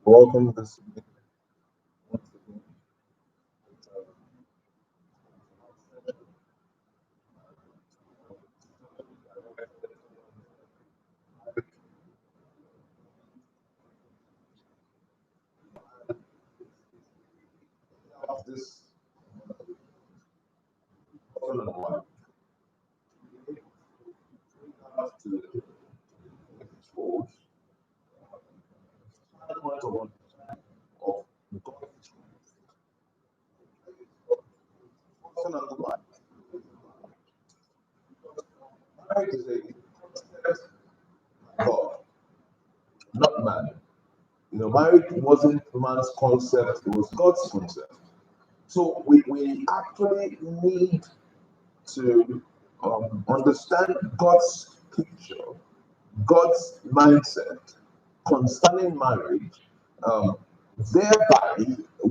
Welcome this evening once again. Of this husband and wife, have to expose standpoint of understanding of God's husband and the wife. Marriage is a concept of God, not man. Marriage wasn't man's concept, it was God's concept. So we actually need to understand God's picture, God's mindset concerning marriage. Um, Thereby,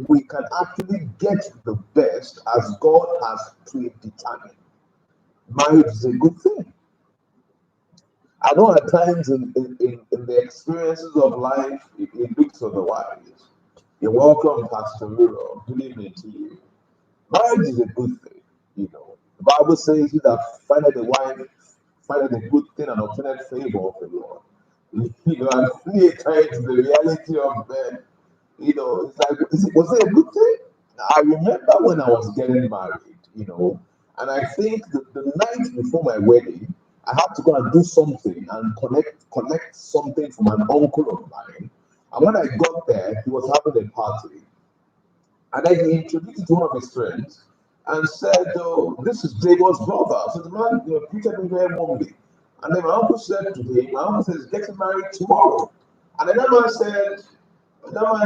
we can actually get the best as God has predetermined. Marriage is a good thing. I know at times in the experiences of life, it looks otherwise. You're welcome, Pastor Miro. Good evening to you. Marriage is a good thing. The Bible says, "He that findeth a wife findeth a good thing and obtaineth favor of the Lord." And many times the reality of men, it's like, was it a good thing? I remember when I was getting married, and I think the night before my wedding, I had to go and do something and collect something from an uncle of mine. And when I got there, he was having a party. And then he introduced it to one of his friends and said, "Oh, this is David's brother." So the man, greeted me very warmly. And then my uncle said to him, "My uncle says, getting married tomorrow." And then that man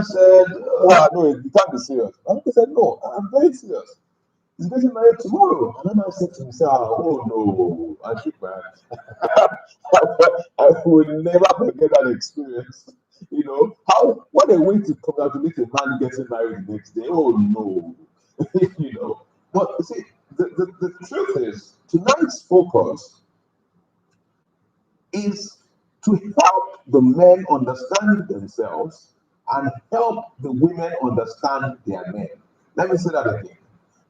said, "Oh, no, you can't be serious." My uncle said, "No, I'm very serious. He's getting married tomorrow." And then man said to himself, "Oh, no." I shook my hand. I will never forget that experience. What a way to congratulate a man getting married the next day. Oh, no. you know. But you see, the truth is, tonight's focus is to help the men understand themselves and help the women understand their men. Let me say that again.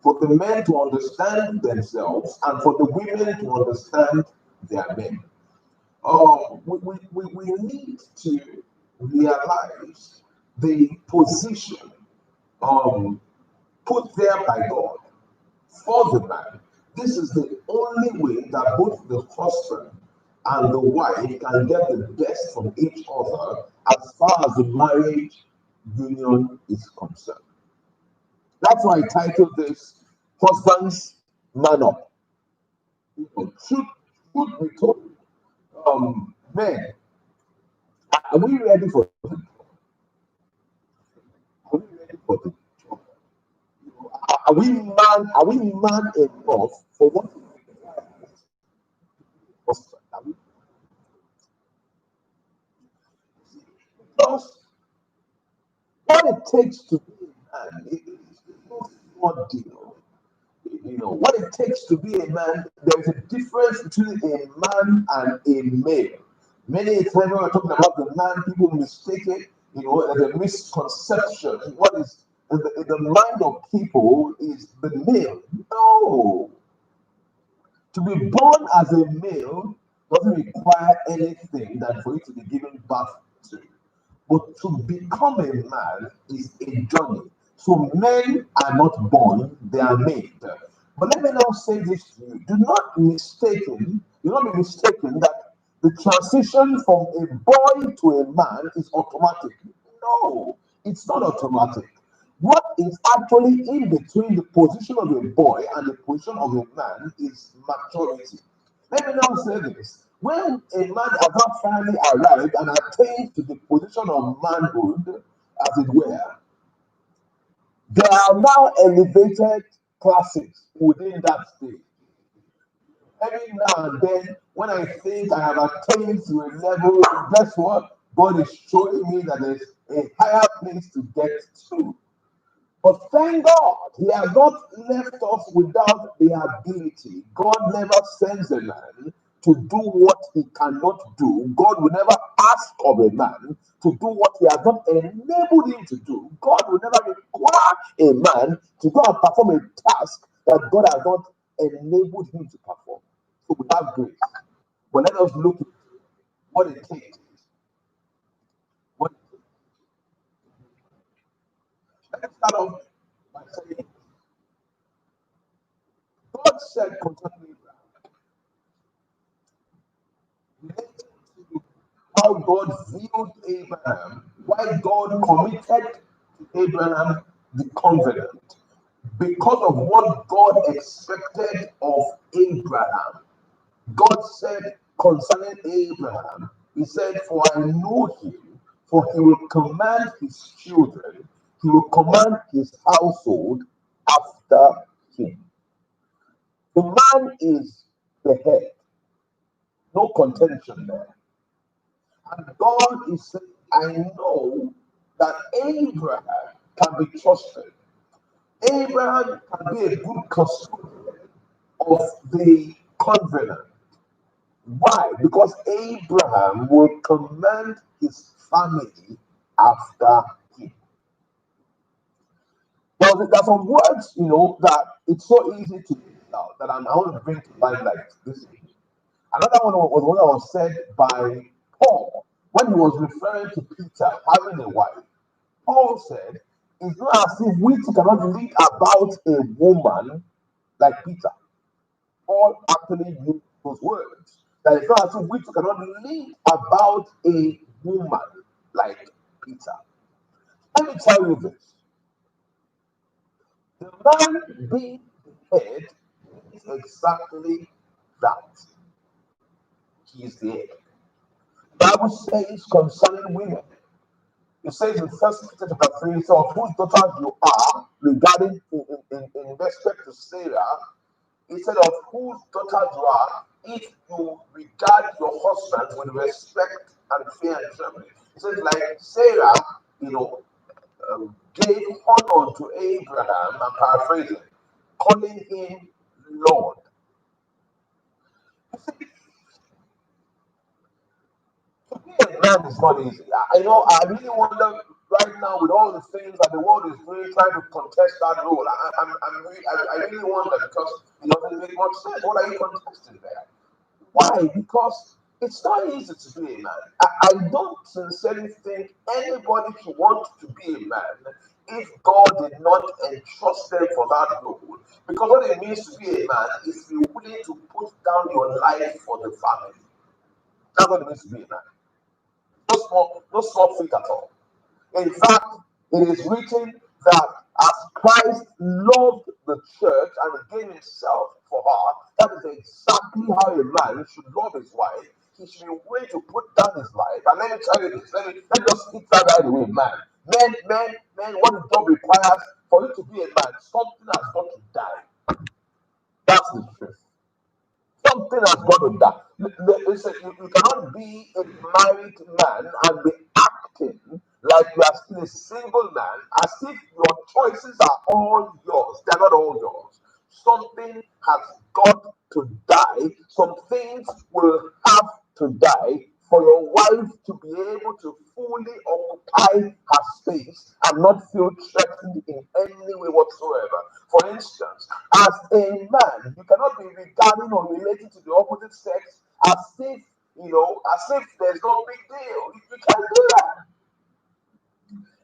For the men to understand themselves and for the women to understand their men. We need to realize the position um, put there by God for the man. This is the only way that both the husband and the wife can get the best from each other as far as the marriage union is concerned. That's why I titled this Husbands Man Up. Truth be told, men, are we ready for the Are we ready for the job? Are we man enough for what we husband? Because what it takes to be a man is no small deal. What it takes to be a man, there's a difference between a man and a male. Many times when we're talking about the man, people mistake it, there's a misconception. What is in the mind of people is the male. No. To be born as a male doesn't require anything that for you to be given birth to. But to become a man is a journey. So men are not born, they are made. But let me now say this to you. Do not be mistaken that the transition from a boy to a man is automatic. No, it's not automatic. What is actually in between the position of a boy and the position of a man is maturity. Let me now say this. When a man has not finally arrived and attained to the position of manhood, as it were, there are now elevated classes within that stage. Every now and then, when I think I have attained to a level, guess what? God is showing me that there's a higher place to get to. But thank God, He has not left us without the ability. God never sends a man to do what he cannot do. God will never ask of a man to do what he has not enabled him to do. God will never require a man to go and perform a task that God has not enabled him to perform. So we have grace. But let us look at what it takes. What Let's start off by saying God said concerning Abraham, how God viewed Abraham, why God committed to Abraham the covenant, because of what God expected of Abraham. God said concerning Abraham, he said, "For I know him, for he will command his children, he will command his household after him." The man is the head, no contention there. And God is saying, I know that Abraham can be trusted. Abraham can be a good custodian of the covenant. Why? Because Abraham will command his family after him. Now, there's some words, that it's so easy to get out that I want to bring to mind like this. Another one was one that was said by Paul when he was referring to Peter having a wife. Paul said, "It's not as if we two cannot read about a woman like Peter." Paul actually used those words. That it's not as if we two cannot read about a woman like Peter. Let me tell you this. The man being the head is exactly that. He is the head. The Bible says concerning women, it says in First Peter chapter 3, so of whose daughters you are, regarding in respect to Sarah, he said of whose daughters you are, if you regard your husband with respect and fear and trembling. It says like Sarah, gave honor to Abraham, I'm paraphrasing, calling him Lord. To be a man is not easy. I really wonder right now with all the things that the world is really trying to contest that role. I really wonder because it doesn't make much sense. What are you contesting there? Why? Because it's not easy to be a man. I don't sincerely think anybody should want to be a man if God did not entrust them for that role. Because what it means to be a man is to be willing to put down your life for the family. That's what it means to be a man. No small feat at all. In fact, it is written that as Christ loved the church and gave himself for her, that is exactly how a man should love his wife. He should be willing to put down his life. And let me tell you this, let me just speak that right away, man. Men, what the job requires for you to be a man, something has got to die. That's the truth. Something has got to die. Listen, you cannot be a married man and be acting like you are still a single man as if your choices are all yours. They're not all yours. Something has got to die. Some things will have to die for your wife to be able to fully occupy her space and not feel threatened in any way whatsoever. For instance, as a man, you cannot be regarding or relating to the opposite sex as if there's no big deal. You can't do that.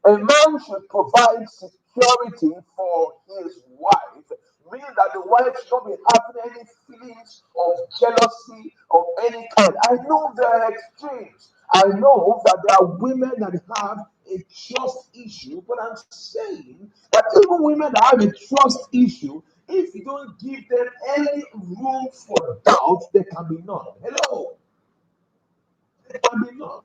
A man should provide security for his wife, meaning that the wife should not be having any feelings of jealousy of any kind. I know there are extremes. I know that there are women that have a trust issue, but I'm saying that even women that have a trust issue, if you don't give them any room for doubt, there can be none. Hello, there can be none.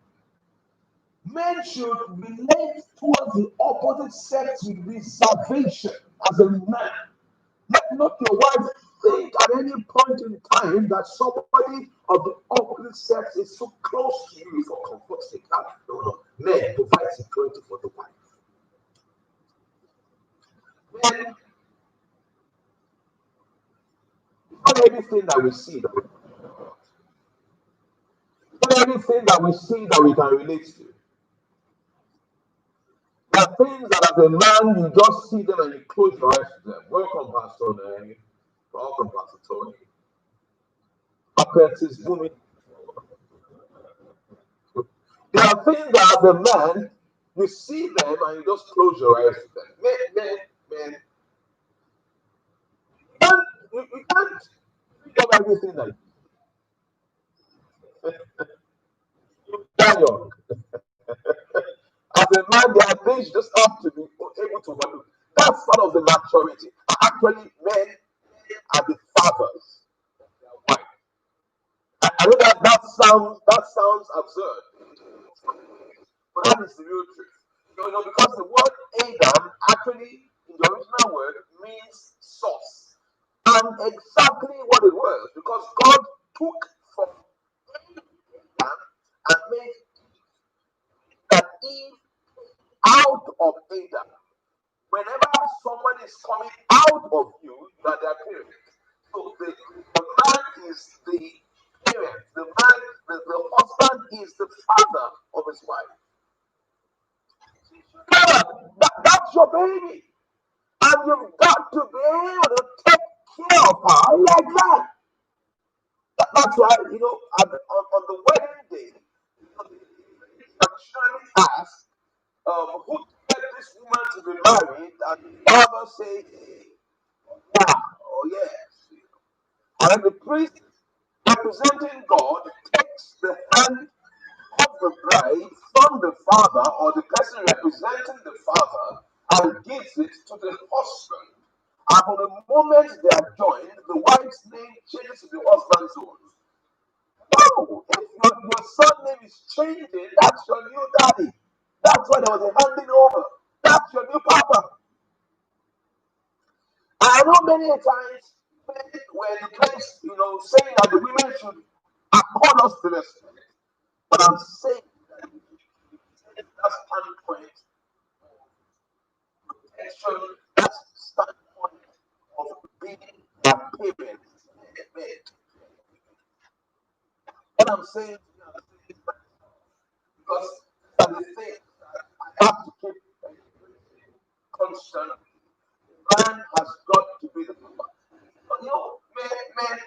Men should relate towards the opposite sex with reservation as a man. Let not your wife think at any point in time that somebody of the opposite sex is so close to you for comfort's sake. No. Men provide security for the wife. Men, not everything that we see. anything that we see that we can relate to. There are things that as a man you just see them and you close your eyes to them. Welcome, Pastor Neri. Welcome, Pastor Tony. Carpet is booming. There are things that as a man you see them and you just close your eyes to them. Man. You can't pick up everything that Daniel. As a man, there are things you just have to be able to handle. That's part of the maturity. Actually, men are the fathers. Why? I know that sounds absurd, but that is the real truth. Because the word Adam actually in the original word means source. And exactly what it was, because God took from Adam and made that Eve out of Adam. Whenever someone is coming out of you, you are their parent. So the man is the parent. The husband is the father of his wife. That's your baby. And you've got to be able to take care of her like that. That's why, on the wedding day, traditionally ask, who get this woman to be married, and the father say, yeah, or yes. And then the priest representing God takes the hand of the bride from the father or the person representing the father and gives it to the husband. And from the moment they are joined, the wife's name changes to the husband's own. No, if your son's name is changing, that's your new daddy. That's why there was a handing over. That's your new papa. I know many times when the place, saying that the women should accord us to respect. But I'm saying that standpoint, protection, that standpoint of being a parent. What I'm saying because that's the thing I have to keep constant. Man has got to be the papa. But man,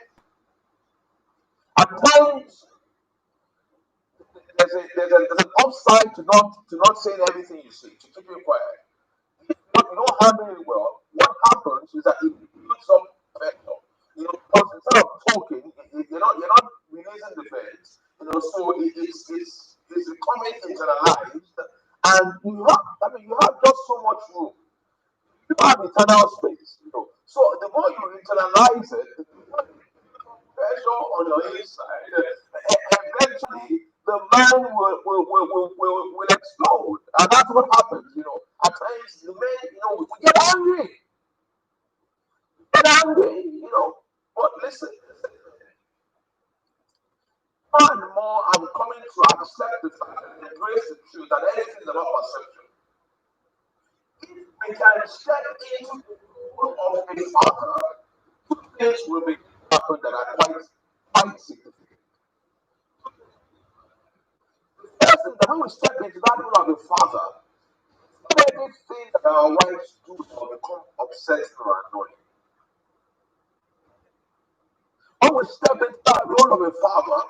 at times there's an upside to not saying everything you say, to keep it quiet. If you don't handle it well, what happens is that it builds up pressure. Because instead of talking, you're not releasing the fence. So it's becoming internalized, and you have just so much room. You have eternal space. So the more you internalize it, the more pressure on your inside, eventually the man will explode, and that's what happens. At times the men, we get angry, But listen, more and more I'm coming to accept the fact and embrace the truth that anything is about perception. If we can step into the role of a father, two things will be happen that are quite significant. First thing that when we step into that role of a father, everything that our wives do will become upsetting or annoying. When we step into that role of a father,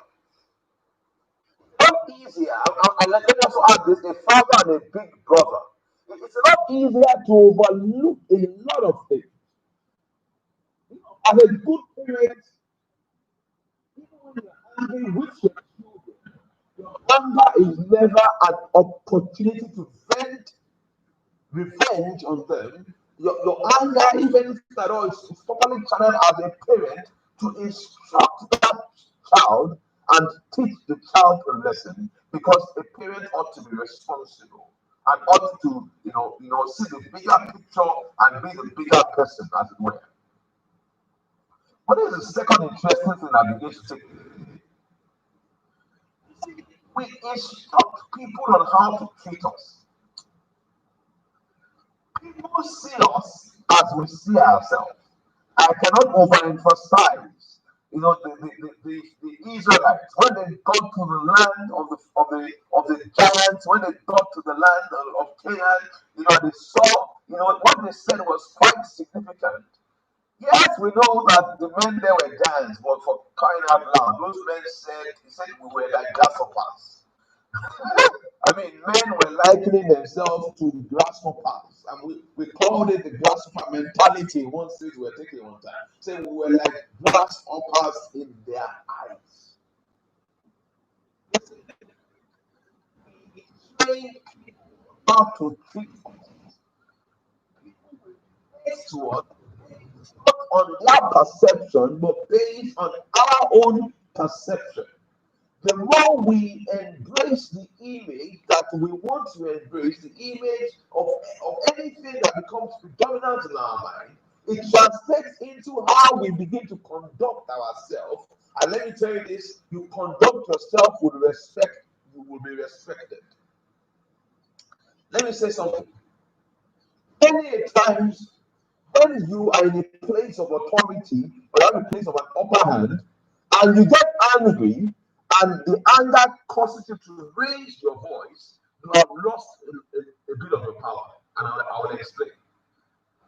not easier, and let me also add this, a father and a big brother. It's a lot easier to overlook a lot of things. As a good parent, even when you're angry with your children, your anger is never an opportunity to vent revenge on them. Your anger, even if at all, is properly channeled as a parent to instruct that child and teach the child a lesson, because a parent ought to be responsible and ought to, see the bigger picture and be the bigger person, as it were. What is the second interesting thing that begins to take place? We instruct people on how to treat us. People see us as we see ourselves. I cannot overemphasize, the Israelites, when they got to the land of the giants, when they got to the land of Canaan, they saw, what they said was quite significant. Yes, we know that the men there were giants, but for crying out loud, those men said we were like grasshoppers. I mean, men were likening themselves to grasshoppers, and we called it the grasshopper mentality in one stage we were taking one time. Saying we were like grasshoppers in their eyes. Train how to treat us to us, not on their perception, but based on our own perception. The more we embrace the image that we want to embrace, the image of anything that becomes predominant in our mind, it translates into how we begin to conduct ourselves. And let me tell you this, you conduct yourself with respect, you will be respected. Let me say something. Many times when you are in a place of authority or in a place of an upper hand, and you get angry, and the anger causes you to raise your voice, you have lost a bit of your power. And I will explain.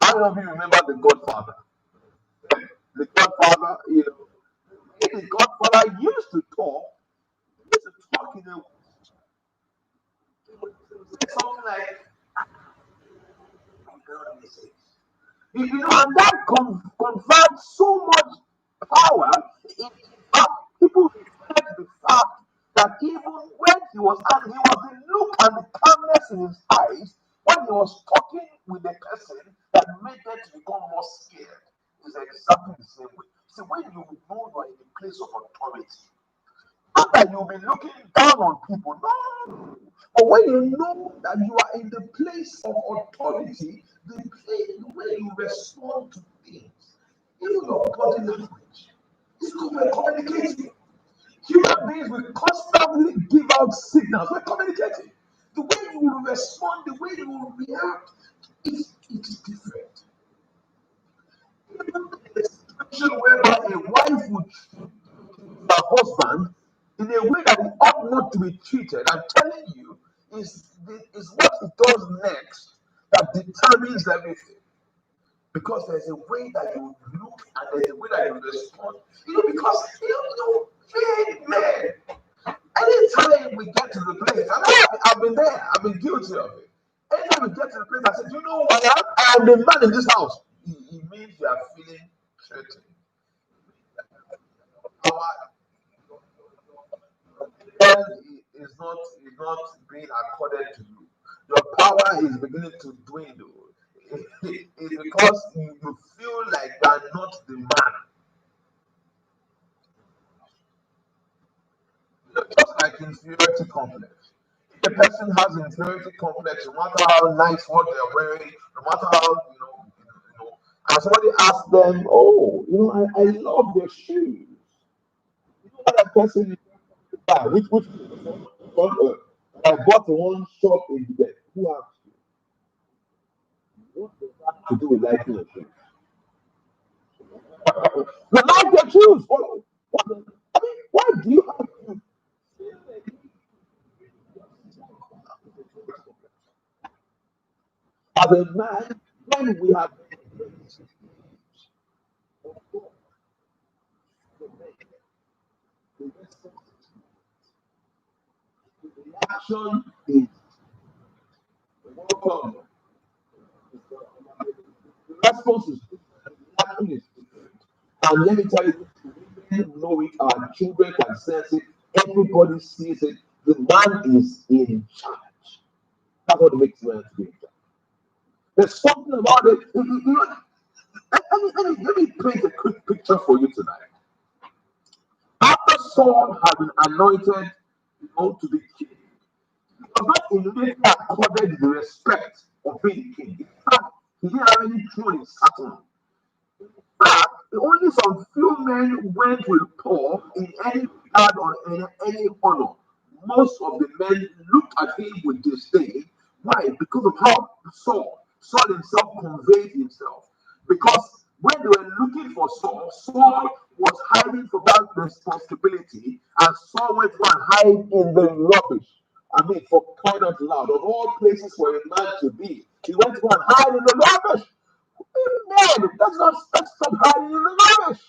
How many of you remember the Godfather? The Godfather, the Godfather used to talk, in a something like, and that conferred so much power. In fact, people reflect the fact that even when he was angry, he was the look and the calmness in his eyes when he was talking with the person that made them to become more scared. It's exactly the same way. See, when you know you are in a place of authority, not that you'll be looking down on people, no. But when you know that you are in the place of authority, the way you respond to things, even your body language, is because we're communicating. Human beings will constantly give out signals. We're communicating. The way you will respond, the way you will react, it's different. Even in a situation whereby a wife would treat her husband in a way that he ought not to be treated, I'm telling you, is what he does next that determines everything. Because there's a way that you look and there's a way that you respond. Because man, anytime we get to the place, and I've been there, I've been guilty of it. Anytime we get to the place, I said, you know what, I am the man in this house. It means you are feeling threatened. Power is not being accorded to you. Your power is beginning to dwindle. It's because you feel like you are not the man. Just like inferiority complex. If a person has inferiority complex, no matter how nice what they're wearing, no matter how and somebody asks them, "Oh, I love your shoes." You know what that person is buy? Which I bought one shop in the who asked you? What does that have to do with liking your shoes? You like your shoes. I mean, why do you have to? As a man, when we have the reaction is welcome. The response is different. The reaction is different. And let me tell you, we know it, our children can sense it, everybody sees it. The man is in charge. That's what makes men to be in charge. There's something about it. Let me paint a quick picture for you tonight. After Saul had been anointed to be king, he was not immediately accorded the respect of being king. In fact, he didn't have any throne in Saturn. But only some few men went with Paul in any regard or any honor. Most of the men looked at him with disdain. Why? Because of how Saul himself conveyed himself. Because when they were looking for Saul, Saul was hiding from that responsibility, and Saul went to go and hide in the rubbish. I mean, for crying out loud, of all places for a man to be, he went to go and hide in the rubbish. Man, let's stop hiding in the rubbish.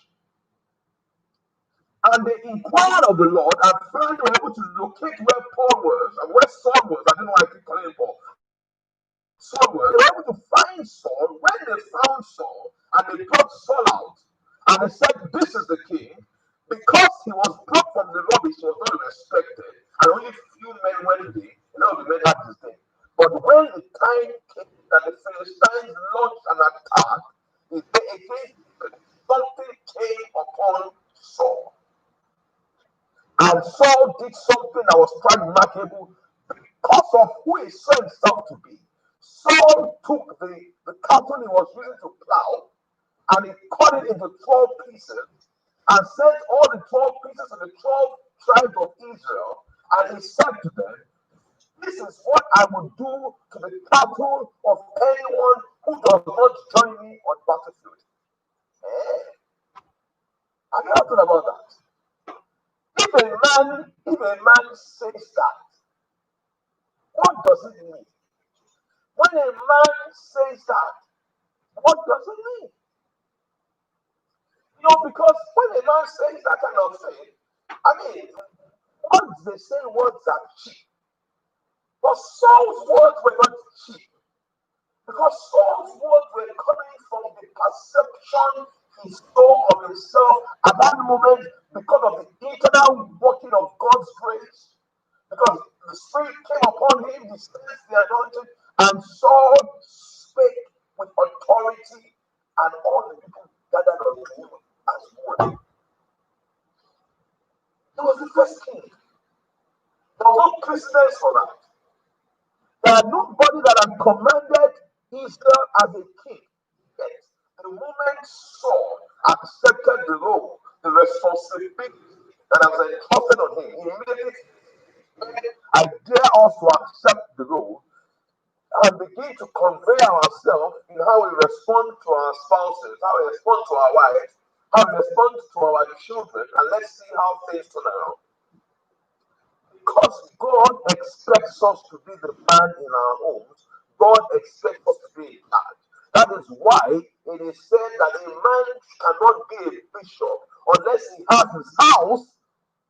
And they inquired of the Lord, and finally were able to locate where Paul was and where Saul was. I don't know why I keep calling him Paul. Saul was. They were able to find Saul. When they found Saul, and they brought Saul out, and they said, "This is the king." Because he was brought from the rubbish, he was not respected, and only few men went there. A lot of the men had this thing. But when the time came that the Philistines launched an attack, something came upon Saul. And Saul did something that was quite remarkable because of who he saw himself to be. Saul took the cattle he was using to plow and he cut it into 12 pieces and sent all the 12 pieces to the 12 tribes of Israel. And he said to them, "This is what I will do to the cattle of anyone who does not join me on battlefield." Have you heard about that? If a man says that, what does it mean? When a man says that, what does it mean? Because when a man says that kind of thing, I mean, words they say words are cheap. But Saul's words were not cheap. Because Saul's words were coming from the perception he saw of himself at that moment because of the internal working of God's grace. Because the Spirit came upon him, he sensed the anointing, and Saul spake with authority, and all the people gathered unto him as one. He was the first king. There was no precedence for that. There are nobody that had commanded Israel as a king. Yet, the moment Saul accepted the role, the responsibility that was entrusted on him, he immediately said, "I dare us to accept the role and begin to convey ourselves in how we respond to our spouses, how we respond to our wives, how we respond to our children, and let's see how things turn around." Because God expects us to be the man in our homes, God expects us to be in charge. That is why it is said that a man cannot be a bishop unless he has his house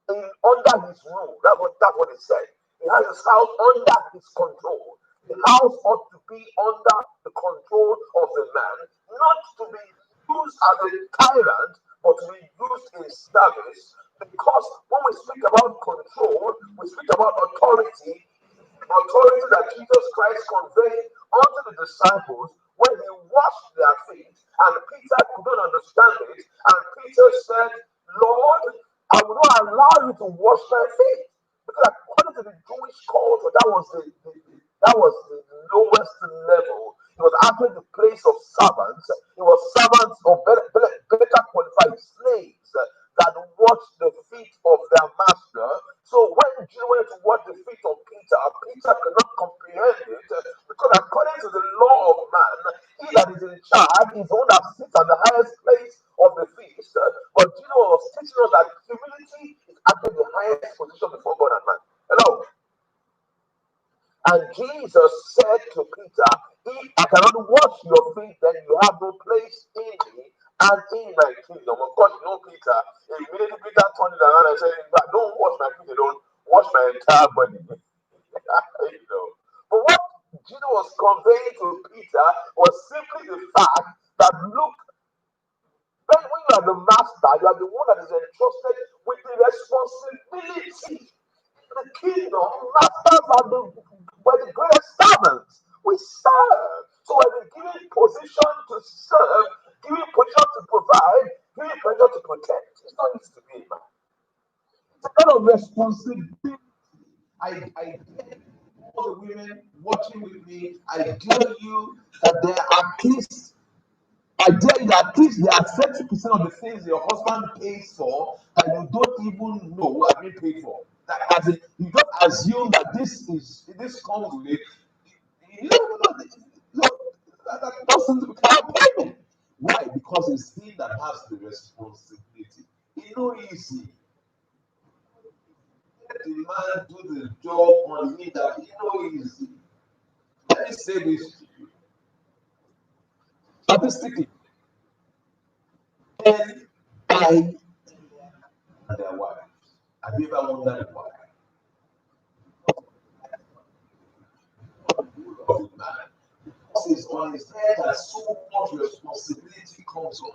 under his rule. That's what it said. He has his house under his control. The house ought to be under the control of the man, not to be used as a tyrant, but to be used in service. Because when we speak about control, we speak about authority that Jesus Christ conveyed unto the disciples when he washed their feet, and Peter could not understand it, and Peter said, "Lord, I will not allow you to wash my feet." Because according to the Jewish culture, that was the lowest level. It was actually the place of servants. It was servants or better qualified slaves that washed the feet of their master. So when Jesus went to wash the feet of Peter, Peter could not comprehend it because according to the law of man, he that is in charge is the one that sits at the highest place of the feast. But Jesus was teaching us that humility is actually the highest position before God and man. Hello. And Jesus said to Peter, "If I cannot wash your feet, then you have no place in me and in my kingdom." Of course, Peter, immediately Peter turned it around and said, "Don't wash my feet alone, wash my entire body." But what Jesus was conveying to Peter was simply the fact that, look, when you are the master, you are the one that is entrusted with the responsibility. The kingdom, masters are the greatest servants. We serve. So when we're given position to serve, given position to provide, given position to protect, it's not easy to be a man. It's a kind of responsibility. I get all the women watching with me. I tell you that there are at least I dare you that at least there are 30% of the things your husband pays for that you don't even know are being paid for. That as in, you just assume that this comes with it. You don't know that person cannot pay me. Why? Because because it's he that has the responsibility. It's not easy. Let the man do the job on him that it's not easy. Let me say this to you. Statistically, men die and their wives. Have you ever wondered why? Of the man. Because it's on his head that so much responsibility comes on.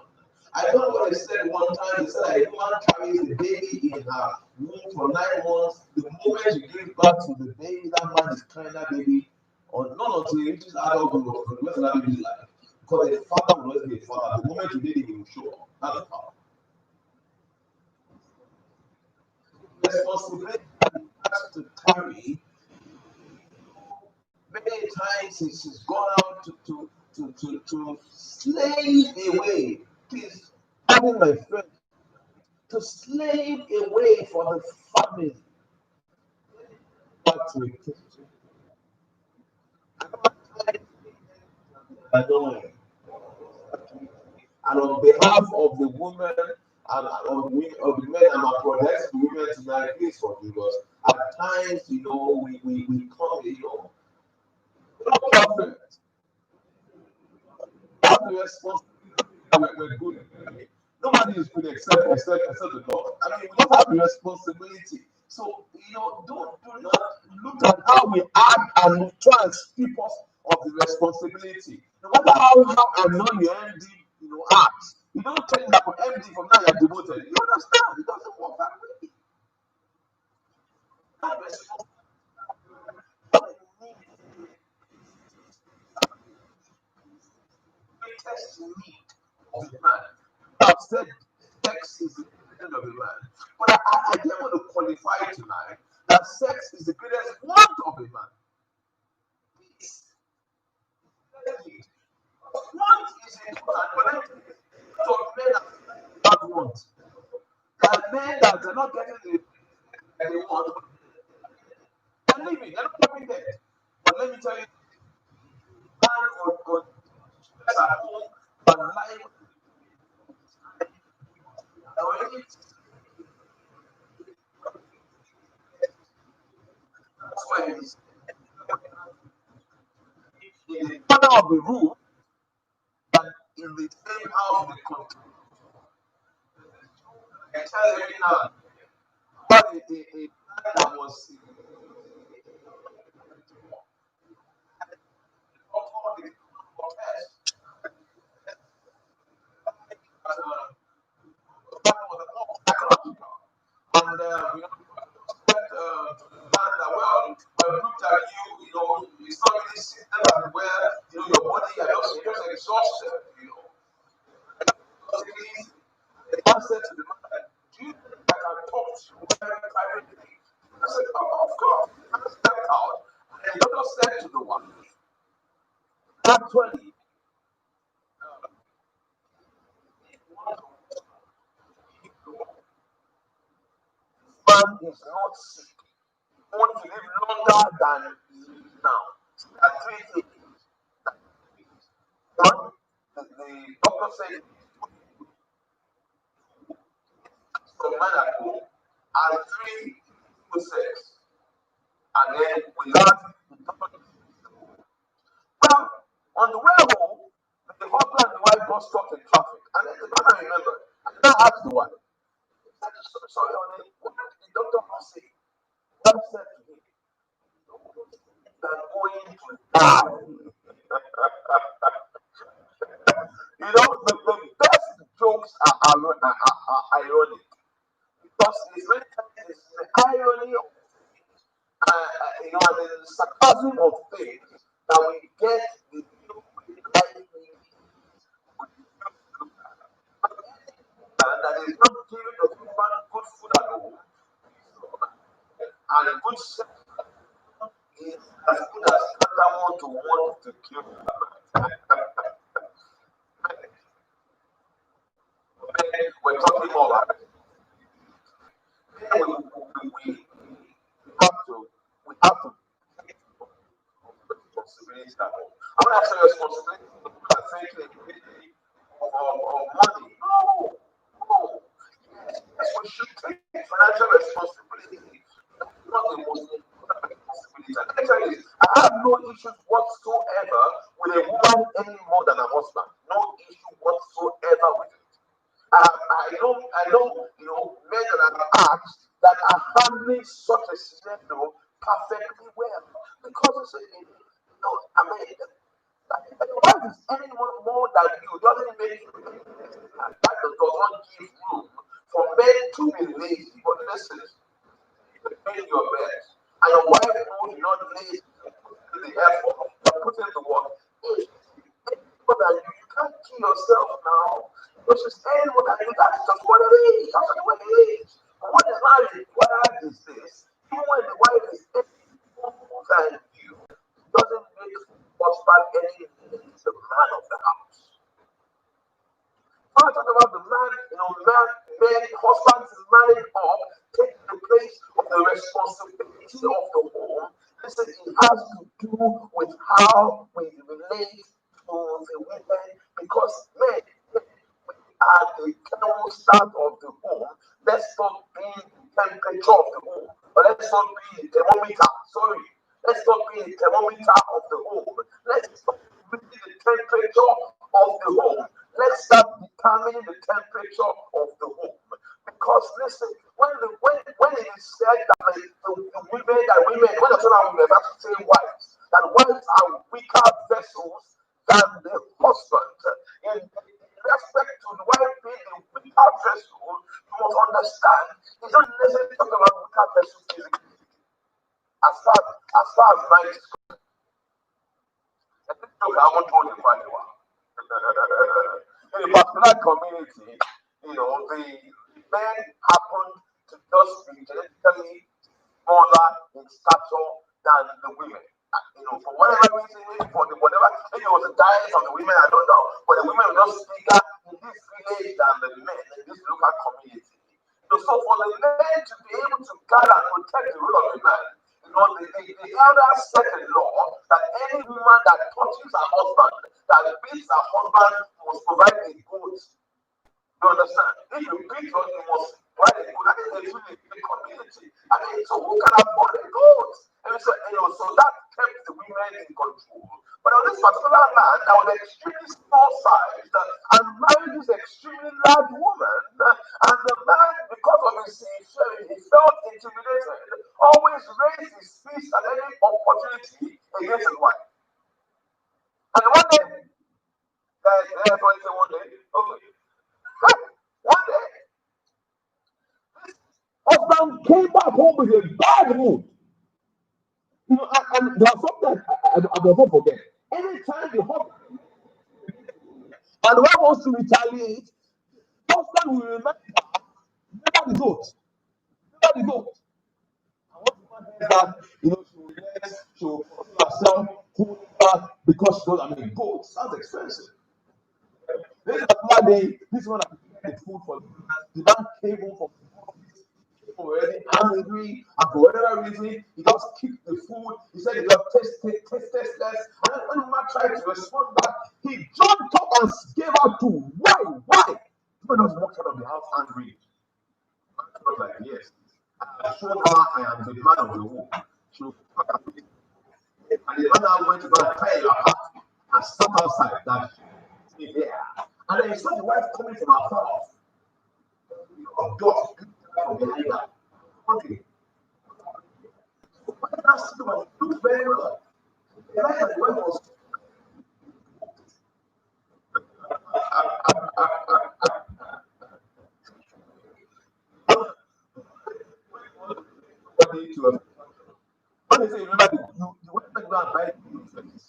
I know what I said one time. They said a woman carries the baby in her womb for 9 months. The moment she gives birth to the baby, that man is carrying that baby on not until he reaches adulthood for the rest of that baby's life. Because the father will always be a father. The moment you need him, he will show up. That's the father. Responsibility has to carry. Many times she's gone out to slave away. Please, having my friend to slave away for the family. Back to the kitchen. And on behalf of the women and of the men, I'm apologizing to women tonight, please forgive us. At times, we come, not perfect. Have the responsibility. We're good. Nobody is good except the Lord. I mean, we don't have the responsibility. So, do not look at how we act and try and strip us of the responsibility. No matter how annoying your MD, acts, you don't tell him that for MD from now you're devoted. You understand? It doesn't work that way. That greatest need of the man. I've said sex is the end of the man. But I just want to qualify tonight that sex is the greatest want of a man. Want is important, but of men that want. There are men that are not getting the they want. They're living, they're not coming dead. But let me tell you, man or stress at home, but life already that's why it is in the corner of the room and in the same house with the country. I tell every now but a man that was all the protest and well, I looked at you not really sitting where your body you're just exhausted, I said to the man, do you think I can talk to you very privately? I said, oh, of course. I stepped out and the other said to the one, actually, man is not sick. You want to live longer than now. There are 3 things. One, the doctor said some man at home, and 3, sex. And then we learned well, on the way home, the husband and the wife got stuck in traffic. And then the man remembered. And then I asked the wife, sorry, honey, what did the doctor say? God said to him, they're going to die. The best jokes are ironic. Because it's very it's the irony of and the sarcasm of things that we get the that is not giving the human good food at home and a good sex is as good as someone to want to kill we're talking more about it. We have to responsibility at home. I'm going to ask you responsibility of money with a woman any more than a husband. No issue whatsoever with it. I know, men that are asked that are handling such a scenario perfectly well. Because I mean, the wife is earning more than you doesn't make you, and that does not give room for men to be lazy. But listen, you're doing your best, and your wife knows you're not lazy, the effort, put in the work. If more than you can't kill yourself now. Because she's saying what I think that's just what it is. That's just what it is. But what is not required is this. Even when the wife is more than you, doesn't make husband any less the man of the house. When I talk about the man, men, husbands is married up, take the place of the responsibility of the home. Listen, it has to do with how we relate to the women, because men are the thermostat of the home. Let's not be the temperature of the home, but let's not be the thermometer. Sorry, let's not be the thermometer of the home. Let's not be the temperature of the home. Let's start determining the temperature of the home. Because listen, when it is said that the women, when the children are have to say wives, that wives are weaker vessels than the husband. In respect to the wife being the weaker vessel, you must understand it's not necessarily talking about weaker vessels physically. As far as mind is concerned, I won't hold it for anyone. In a particular community, the men happen to just be genetically smaller in stature than the women. For whatever reason, maybe maybe it was the diet of the women, I don't know, but the women were just bigger in this village than the men in this local community. So for the men to be able to guard and protect the role of the man, the elders set a law that any woman that touches her husband, that beats her husband, must provide a goat. You understand? If you beat her, you must provide a goat. I think it's really a big community. So who can afford a goat? And so that kept the women in control. But on this particular man, that was extremely small sized and married this extremely large woman, and the man, because of his sincerity, he felt intimidated, always raised his fist at any opportunity against his wife. And one day, that's what he said one day. Okay. One day, this husband came back home with a bad mood. And there's something I don't forget. Anytime the husband and the wife wants to retaliate, husband will remember, never the goat. Never the goat. And once the woman hears that, she will control herself, hold back, because she knows, goat sounds expensive. This particular day, this one had the food for the man came home from already angry, and for whatever reason, he just kicked the food. He said he got tasteless. And when the man tried to respond back, he jumped up and gave out to why? The man just walked out of the house angry. The man was like, yes, I showed her I am the man of the home. She will come back and the man now went to go and tie her hat and stop outside that she there. And then he saw the wife coming from her house. Of God, from behind her. Okay. That's looked very well. The life of the wife was when they say remember you went to go and buy new things.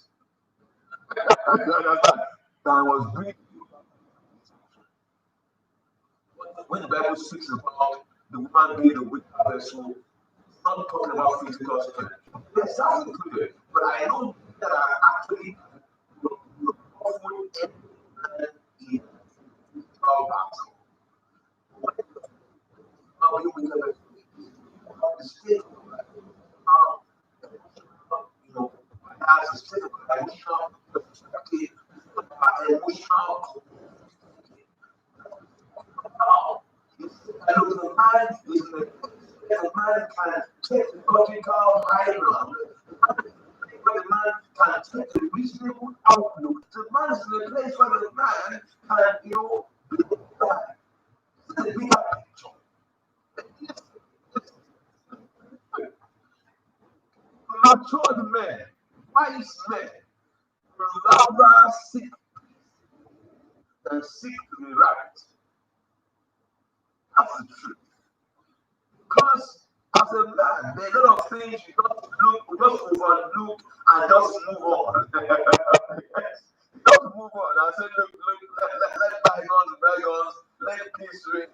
You understand? That was bringing when the Bible speaks about the woman being a weaker vessel, it's not talking about physical strength. Yes, that's included. But I know that are actually often in physical battle. How you weaker vessel? The state of life, as a state of emotional perspective, emotional. And the man can take logical high ground. where the man can take a reasonable outlook. The man is in a place where the man can, be the bigger picture. Matured men, wise men, rather seek than seek to be right. That's the truth. Because as a man, there are a lot of things you just overlook and just move on. Just move on and say, look, let bygones, let peace reign.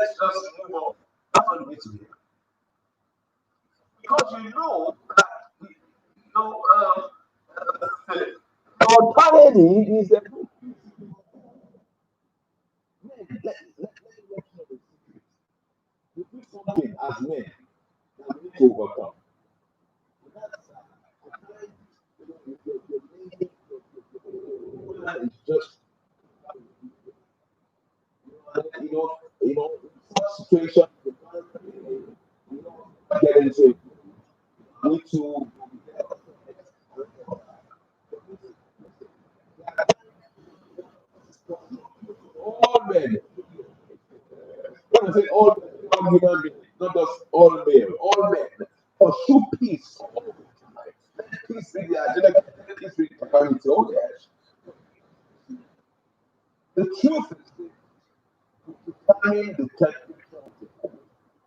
Let's just move on. That's what it needs to be. Because you know that your parody is a book. Let you do something as men that we need to overcome. It's just such situation get into need to all men. When I say all human beings, not just all male, all men. Pursue peace. Let peace be the agenda. Let peace be the priority. Oh yes. The truth is determine the